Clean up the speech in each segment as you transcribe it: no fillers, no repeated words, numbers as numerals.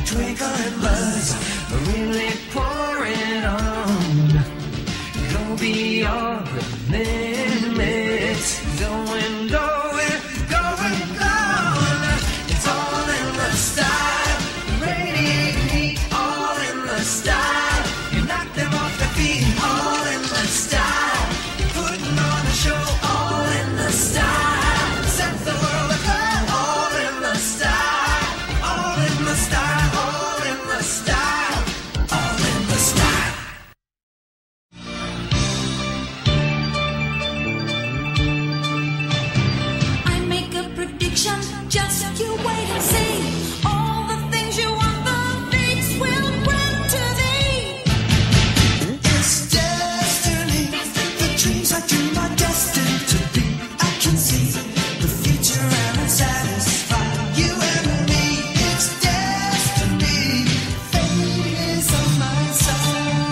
twinkle and buzz, really pour it on. Go beyond the limits, going, going, going, gone. It's all in the style, radiating heat, all in the style. You knock them off their feet, all in the style. You're putting on a show, all in the style. Set the world aglow, all in the style, all in the style, all in the style, all in the style. Just you wait and see. All the things you want, the fates will bring to thee. It's destiny. The dreams I dream are destined to be. I can see the future and I'm satisfied. You and me, it's destiny. Fate is on my side.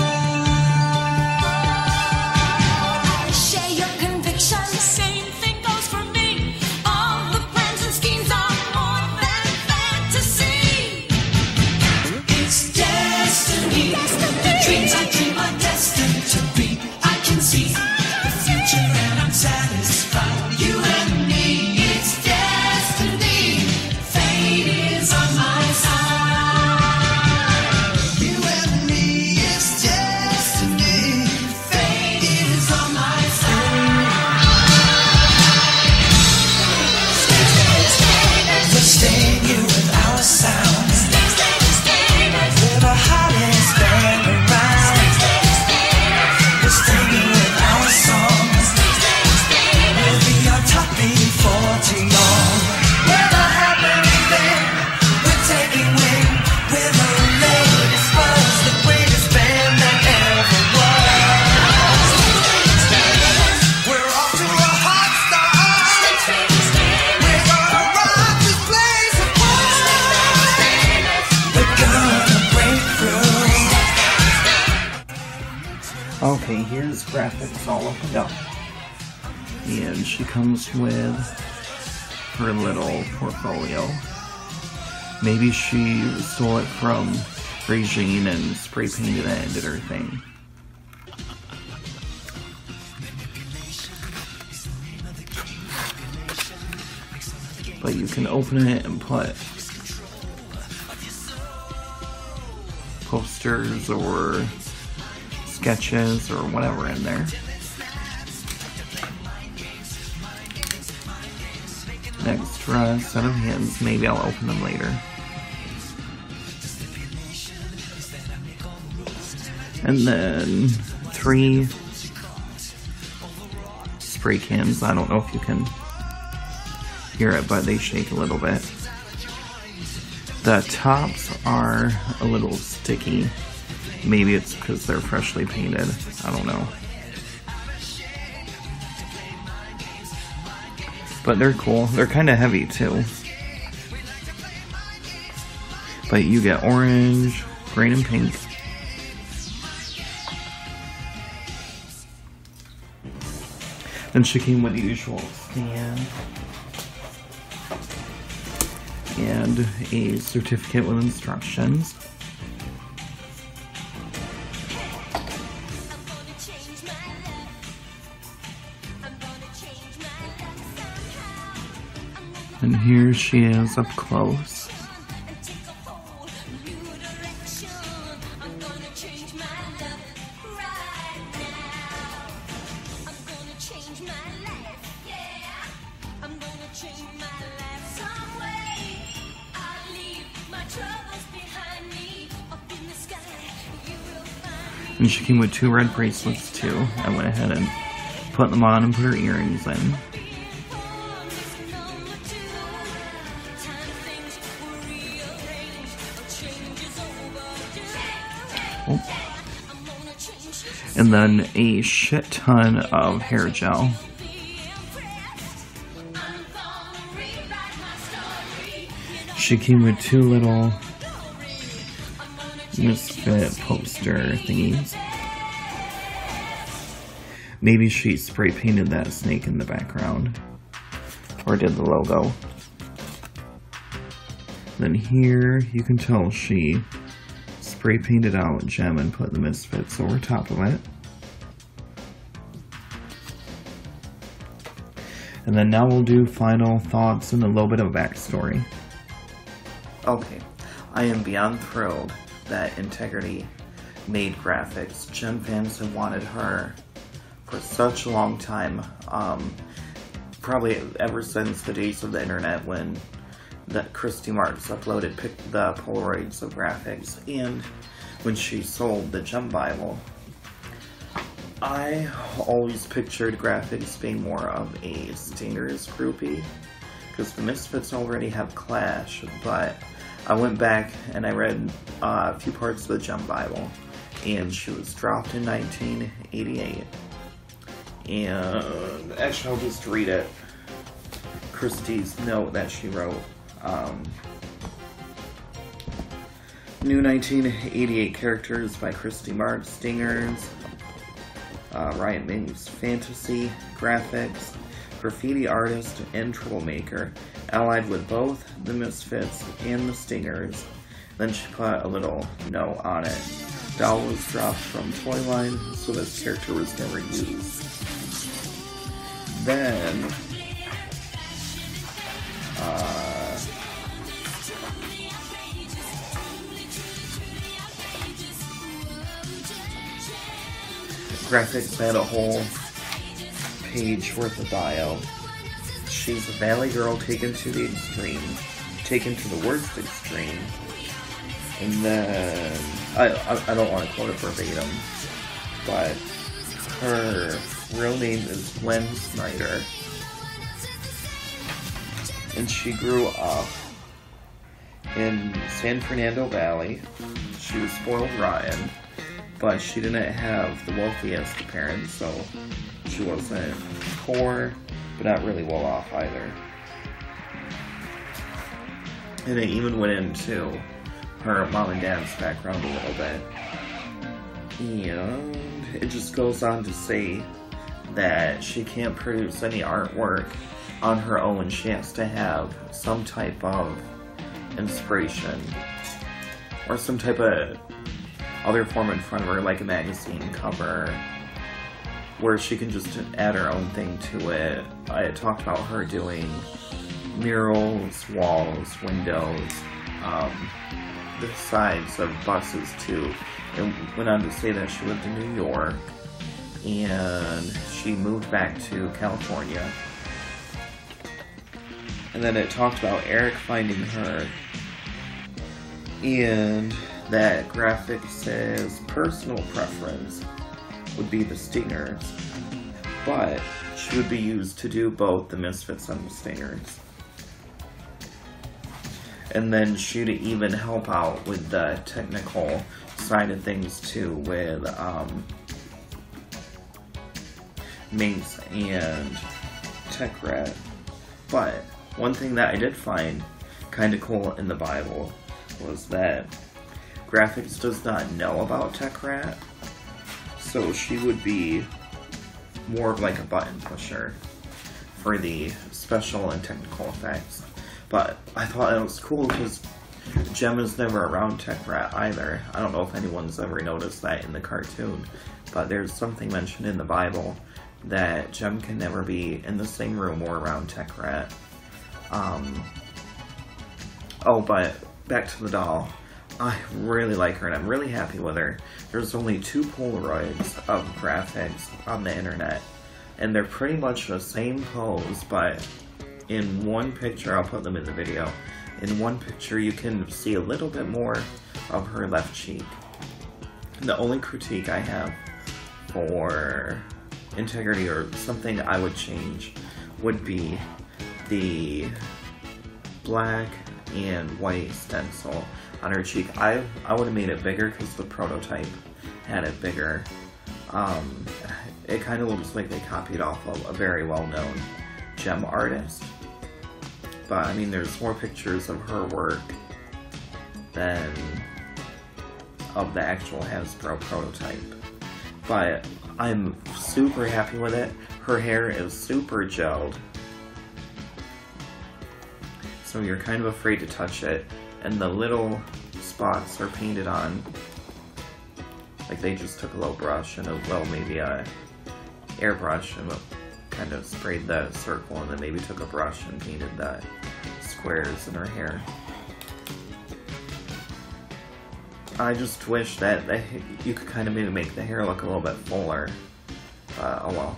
I share your conviction. Same thing goes for me. Dreams I dream are destined to be. I can see the future and I'm satisfied. You and me, it's destiny. Fate is on my side. You and me, it's destiny. Fate is on my side. We're staying here with our sound. We're the hottest band around. We're staying with our songs. We'll be on top before too long. We're the happening thing. We're taking wing. We're the latest buzz, the greatest band that ever was. We're off to a hot start. We're gonna rock this place apart. We're gonna break through. Okay, here's Graphix all opened up. And she comes with her little portfolio. Maybe she stole it from Regine and spray painted it and did her thing. But you can open it and put posters or sketches or whatever in there. An extra set of hands. Maybe I'll open them later. And then 3 spray cans. I don't know if you can hear it, but they shake a little bit. The tops are a little sticky. Maybe it's because they're freshly painted. I don't know. But they're cool. They're kind of heavy too. But you get orange, green, and pink. Then she came with the usual stand. And a certificate with instructions. And here she is up close. And she came with 2 red bracelets too. I went ahead and put them on and put her earrings in. Oh. And then a shit ton of hair gel. She came with 2 little Misfit poster thingies. Maybe she spray painted that snake in the background. Or did the logo. Then here, you can tell she spray painted out Gem and put the Misfits over top of it. And then now we'll do final thoughts and a little bit of backstory. Okay, I am beyond thrilled that Integrity made Graphix. Gem fans have wanted her for such a long time, probably ever since the days of the internet when Christy Marks uploaded the Polaroids of Graphix, and when she sold the Gem Bible. I always pictured Graphix being more of a Stingers groupie, because the Misfits already have Clash, but I went back and I read a few parts of the Gem Bible, and she was dropped in 1988. And actually, I'll just read it. Christy's note that she wrote. New 1988 characters by Christy Marks, Stingers, Riot Ming's Fantasy, Graphix, graffiti artist, and troublemaker, allied with both the Misfits and the Stingers. Then she put a little note on it. Doll was dropped from toy line, so this character was never used. Then, Graphix had a whole page worth of bio. She's a valley girl taken to the extreme, taken to the worst extreme. And then, I don't want to quote it verbatim, but her real name is Gwen Snyder. And she grew up in San Fernando Valley. She was spoiled rotten, but she didn't have the wealthiest parents, so she wasn't poor, but not really well off either. And it even went into her mom and dad's background a little bit. And it just goes on to say that she can't produce any artwork on her own. She has to have some type of inspiration or some type of other form in front of her, like a magazine cover, where she can just add her own thing to it. I talked about her doing murals, walls, windows, the sides of buses too. It went on to say that she lived in New York and she moved back to California. And then it talked about Eric finding her, and that Graphix's personal preference would be the Stingers, but she would be used to do both the Misfits and the Stingers. And then she'd even help out with the technical side of things too, with Minx and Tech Rat. But one thing that I did find kind of cool in the Bible was that Graphix does not know about Tech Rat, so she would be more of like a button pusher for the special and technical effects. But I thought it was cool because Gem is never around Tech Rat either. I don't know if anyone's ever noticed that in the cartoon, but there's something mentioned in the Bible that Gem can never be in the same room or around Tech Rat. Oh, but back to the doll. I really like her and I'm really happy with her. There's only 2 Polaroids of Graphix on the internet, and they're pretty much the same pose, but in one picture, I'll put them in the video, in one picture you can see a little bit more of her left cheek. The only critique I have for Integrity, or something I would change, would be the black and white stencil on her cheek. I would have made it bigger because the prototype had it bigger. It kind of looks like they copied off of a very well-known Gem artist. But I mean, there's more pictures of her work than of the actual Hasbro prototype. But I'm super happy with it. Her hair is super gelled, so you're kind of afraid to touch it. and the little spots are painted on. Like they just took a little brush and a little maybe a airbrush and kind of sprayed the circle, and then maybe took a brush and painted the squares in her hair. I just wish that you could kind of maybe make the hair look a little bit fuller. Oh well.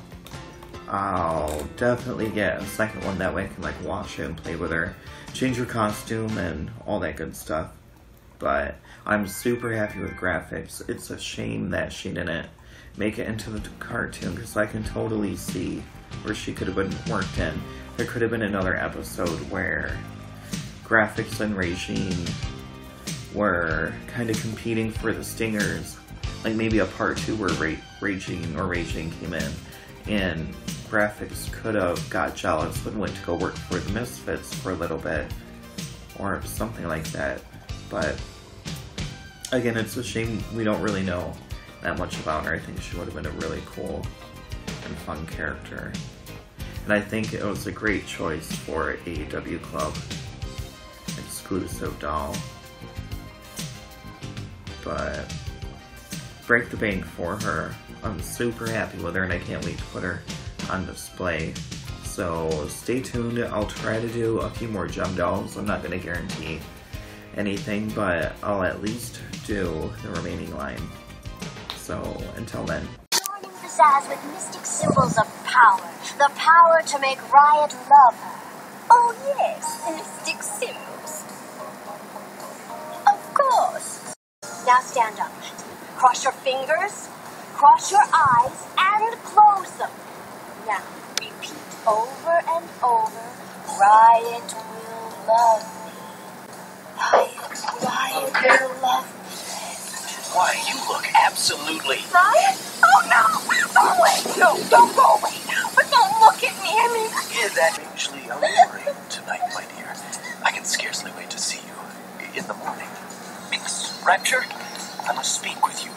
I'll definitely get a second one, that way I can like wash it and play with her, change her costume and all that good stuff. But I'm super happy with Graphix. It's a shame that she didn't make it into the cartoon, because I can totally see where she could have been worked in. There could have been another episode where Graphix and Regine were kind of competing for the stingers, like maybe a part 2 where Regine came in, and Graphix could have got jealous and went to go work for the Misfits for a little bit, or something like that. But again, it's a shame we don't really know that much about her. I think she would have been a really cool and fun character, and I think it was a great choice for AEW Club exclusive doll. But break the bank for her. I'm super happy with her, and I can't wait to put her on display. So stay tuned. I'll try to do a few more gem dolls. I'm not going to guarantee anything, but I'll at least do the remaining line. So until then. Adorning pizzazz with mystic symbols of power. The power to make Riot love her. Oh yes, mystic symbols. Of course. Now stand up. Cross your fingers, cross your eyes, and close them. Now, repeat over and over, Riot will love me. Riot will love me. Why, you look absolutely... Riot? Oh no! Don't wait! No, don't go away! But don't look at me, I mean... Yeah, that's strangely alluring tonight, my dear. I can scarcely wait to see you in the morning. Miss Rapture, I must speak with you